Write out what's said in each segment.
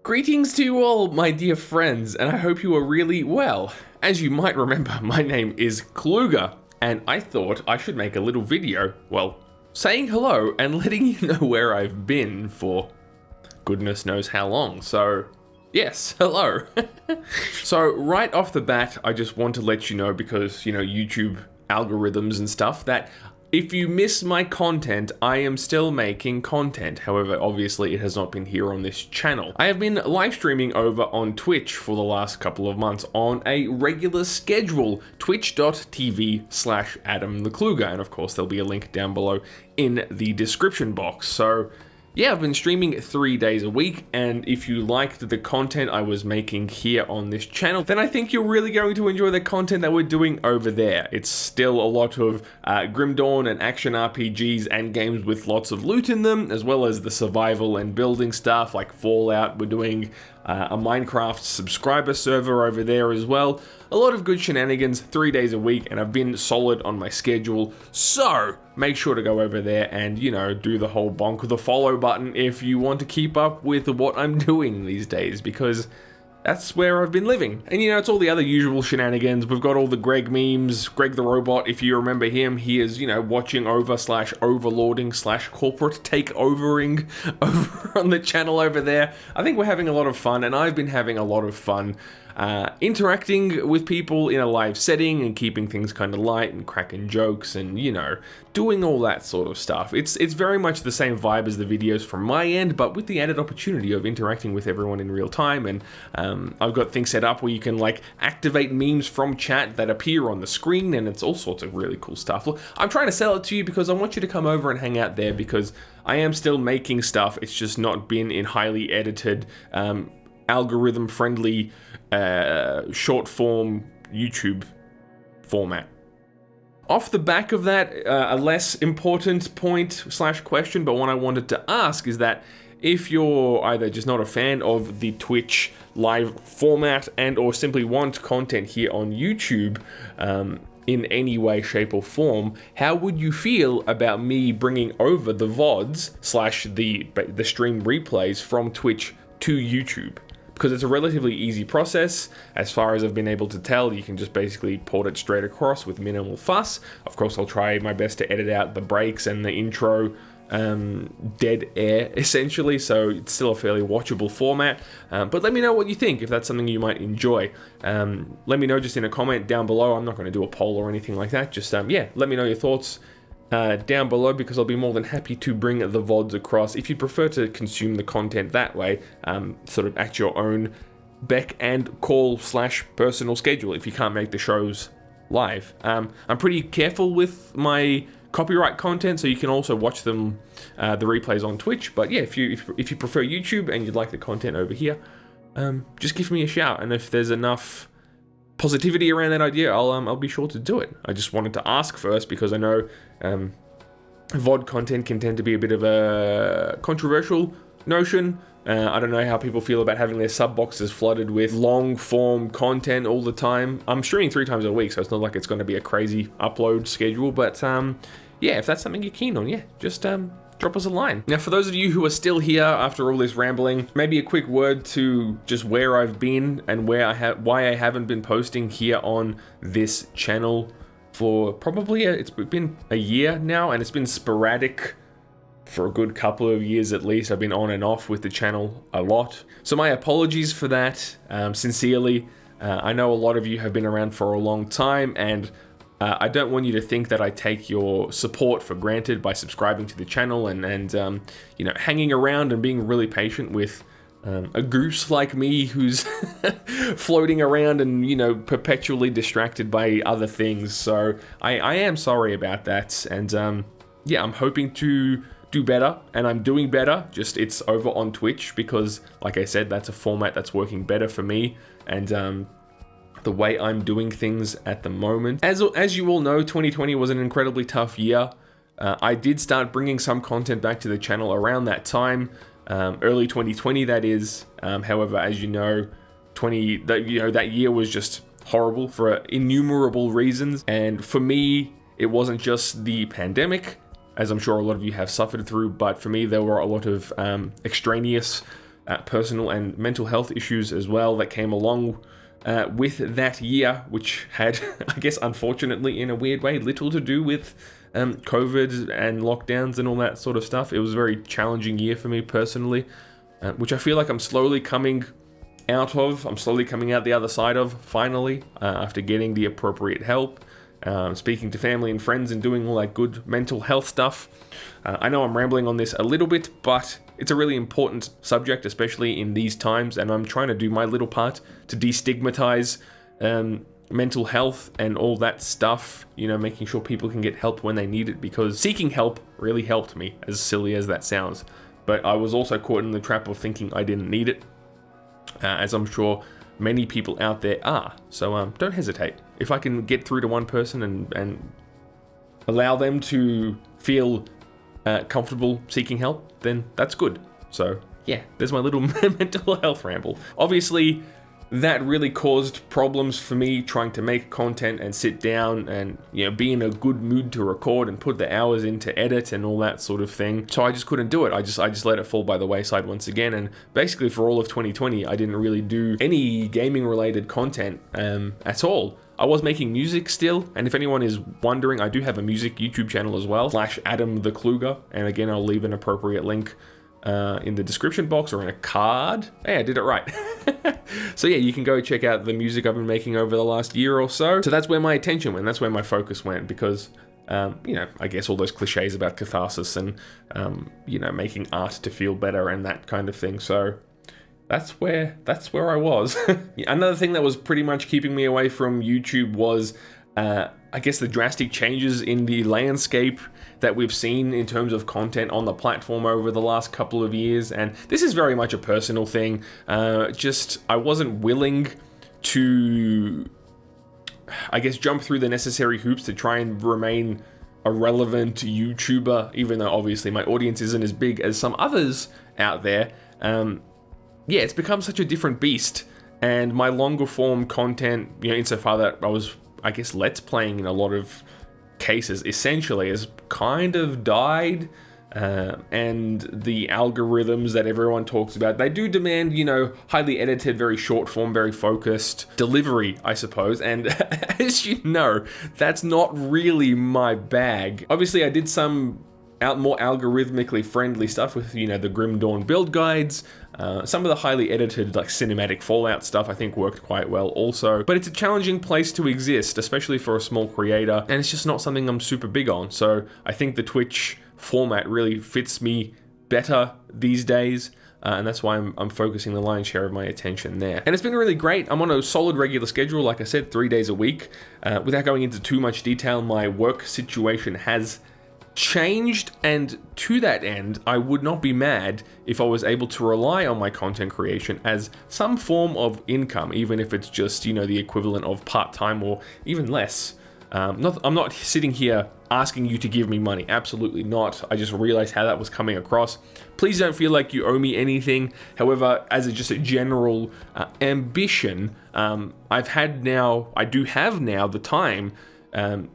Greetings to you all, my dear friends, and I hope you are really well. As you might remember, my name is Kluger, and I thought I should make a little video, well, saying hello and letting you know where I've been for goodness knows how long. So, yes, hello. So, right off the bat, I just want to let you know, because, YouTube algorithms and stuff, that if you miss my content, I am still making content. However, obviously it has not been here on this channel. I have been live streaming over on Twitch for the last couple of months on a regular schedule, twitch.tv/AdamTheKluger. And of course, there'll be a link down below in the description box. So yeah, I've been streaming 3 days a week, and if you liked the content I was making here on this channel, then I think you're really going to enjoy the content that we're doing over there. It's still a lot of Grim Dawn and action RPGs and games with lots of loot in them, as well as the survival and building stuff like Fallout. We're doing a Minecraft subscriber server over there as well. A lot of good shenanigans 3 days a week, and I've been solid on my schedule. So make sure to go over there and, do the whole bonk the follow button if you want to keep up with what I'm doing these days, because that's where I've been living. And it's all the other usual shenanigans. We've got all the Greg memes. Greg the Robot, if you remember him, he is, watching over / overlording / corporate takeovering over on the channel over there. I think we're having a lot of fun, and I've been having a lot of fun interacting with people in a live setting and keeping things kind of light and cracking jokes and, doing all that sort of stuff. It's very much the same vibe as the videos from my end, but with the added opportunity of interacting with everyone in real time. And I've got things set up where you can activate memes from chat that appear on the screen, and it's all sorts of really cool stuff. Look, I'm trying to sell it to you because I want you to come over and hang out there, because I am still making stuff. It's just not been in highly edited, algorithm friendly, short form YouTube format. Off the back of that, a less important point / question, but one I wanted to ask, is that if you're either just not a fan of the Twitch live format and or simply want content here on YouTube, in any way, shape, or form, how would you feel about me bringing over the VODs / the stream replays from Twitch to YouTube? Because it's a relatively easy process. As far as I've been able to tell, you can just basically port it straight across with minimal fuss. Of course, I'll try my best to edit out the breaks and the intro dead air, essentially, so it's still a fairly watchable format. But let me know what you think, if that's something you might enjoy. Let me know just in a comment down below. I'm not going to do a poll or anything like that. Just, let me know your thoughts down below, because I'll be more than happy to bring the VODs across if you prefer to consume the content that way, sort of at your own beck and call / personal schedule if you can't make the shows live. I'm pretty careful with my copyright content, so you can also watch them, the replays on Twitch. But yeah, if you prefer YouTube and you'd like the content over here, just give me a shout, and if there's enough positivity around that idea, I'll be sure to do it. I just wanted to ask first, because I know VOD content can tend to be a bit of a controversial notion. I don't know how people feel about having their sub boxes flooded with long form content all the time. I'm streaming 3 times a week, so it's not like it's going to be a crazy upload schedule, but yeah, if that's something you're keen on, yeah, just drop us a line. Now, for those of you who are still here after all this rambling, maybe a quick word to just where I've been and why I haven't been posting here on this channel for probably it's been a year now, and it's been sporadic for a good couple of years at least. I've been on and off with the channel a lot, so my apologies for that, sincerely. I know a lot of you have been around for a long time, and I don't want you to think that I take your support for granted by subscribing to the channel and hanging around and being really patient with a goose like me who's floating around and, perpetually distracted by other things. So I am sorry about that. And yeah, I'm hoping to do better, and I'm doing better. Just it's over on Twitch because, like I said, that's a format that's working better for me. And the way I'm doing things at the moment. As you all know, 2020 was an incredibly tough year. I did start bringing some content back to the channel around that time, early 2020 that is. However, as you know, that year was just horrible for innumerable reasons. And for me, it wasn't just the pandemic, as I'm sure a lot of you have suffered through, but for me, there were a lot of extraneous personal and mental health issues as well that came along with that year, which had, I guess, unfortunately, in a weird way, little to do with COVID and lockdowns and all that sort of stuff. It was a very challenging year for me personally, which I feel like I'm slowly coming out of. I'm slowly coming out the other side of, finally, after getting the appropriate help, speaking to family and friends and doing all that good mental health stuff. I know I'm rambling on this a little bit, but it's a really important subject, especially in these times, and I'm trying to do my little part to destigmatize mental health and all that stuff, you know, making sure people can get help when they need it, because seeking help really helped me, as silly as that sounds. But I was also caught in the trap of thinking I didn't need it, as I'm sure many people out there are. So don't hesitate. If I can get through to one person and allow them to feel comfortable seeking help, then that's good. So yeah, there's my little mental health ramble. Obviously, that really caused problems for me trying to make content and sit down and, you know, be in a good mood to record and put the hours in to edit and all that sort of thing. So I just couldn't do it. I just let it fall by the wayside once again. And basically for all of 2020, I didn't really do any gaming related content at all. I was making music still, and if anyone is wondering, I do have a music YouTube channel as well, /Adam the Kluger, and again, I'll leave an appropriate link in the description box or in a card. Hey, I did it right. So yeah, you can go check out the music I've been making over the last year or so. So that's where my attention went, that's where my focus went, because you know, I guess all those cliches about catharsis and you know, making art to feel better and that kind of thing. So that's where I was. Another thing that was pretty much keeping me away from YouTube was I guess the drastic changes in the landscape that we've seen in terms of content on the platform over the last couple of years. And this is very much a personal thing. Just, I wasn't willing to, I guess, jump through the necessary hoops to try and remain a relevant YouTuber, even though obviously my audience isn't as big as some others out there. Yeah, it's become such a different beast. And my longer form content, you know, insofar that I was, I guess, let's playing in a lot of cases, essentially, has kind of died. And the algorithms that everyone talks about, they do demand, you know, highly edited, very short form, very focused delivery, I suppose. And as you know, that's not really my bag. Obviously, I did some more algorithmically friendly stuff with, you know, the Grim Dawn build guides. Some of the highly edited, like, cinematic Fallout stuff I think worked quite well also. But it's a challenging place to exist, especially for a small creator, and it's just not something I'm super big on. So I think the Twitch format really fits me better these days. And that's why I'm focusing the lion's share of my attention there. And it's been really great. I'm on a solid regular schedule, like I said, 3 days a week. Without going into too much detail, my work situation has changed, and to that end, I would not be mad if I was able to rely on my content creation as some form of income, even if it's just, you know, the equivalent of part-time or even less. I'm not sitting here asking you to give me money, absolutely not. I just realized how that was coming across. Please don't feel like you owe me anything. However, as just a general ambition, I do have now the time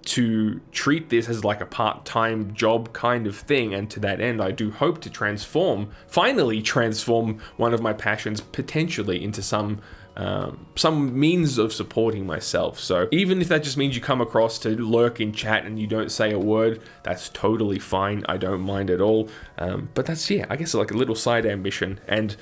to treat this as like a part-time job kind of thing, and to that end I do hope to finally transform one of my passions potentially into some means of supporting myself. So even if that just means you come across to lurk in chat and you don't say a word, that's totally fine. I don't mind at all. But that's, yeah, I guess like a little side ambition. And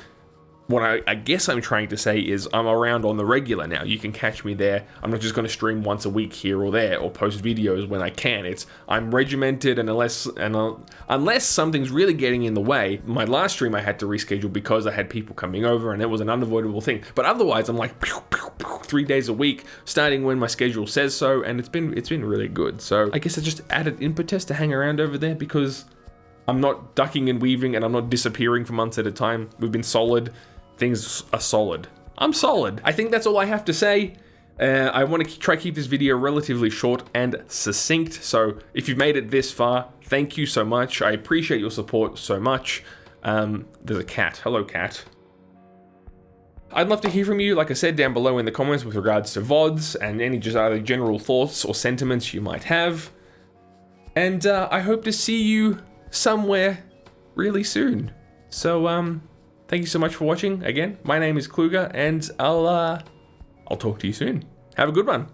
what I guess I'm trying to say is I'm around on the regular now. You can catch me there. I'm not just going to stream once a week here or there or post videos when I can. I'm regimented, and unless something's really getting in the way, my last stream I had to reschedule because I had people coming over and it was an unavoidable thing. But otherwise, I'm like 3 days a week, starting when my schedule says so, and it's been really good. So I guess I just added impetus to hang around over there because I'm not ducking and weaving and I'm not disappearing for months at a time. We've been solid. Things are solid. I'm solid. I think that's all I have to say. I want to try to keep this video relatively short and succinct. So if you've made it this far, thank you so much. I appreciate your support so much. There's a cat. Hello, cat. I'd love to hear from you, like I said, down below in the comments with regards to VODs and any just other general thoughts or sentiments you might have. And I hope to see you somewhere really soon. So, thank you so much for watching. Again, my name is Kluger, and I'll talk to you soon. Have a good one.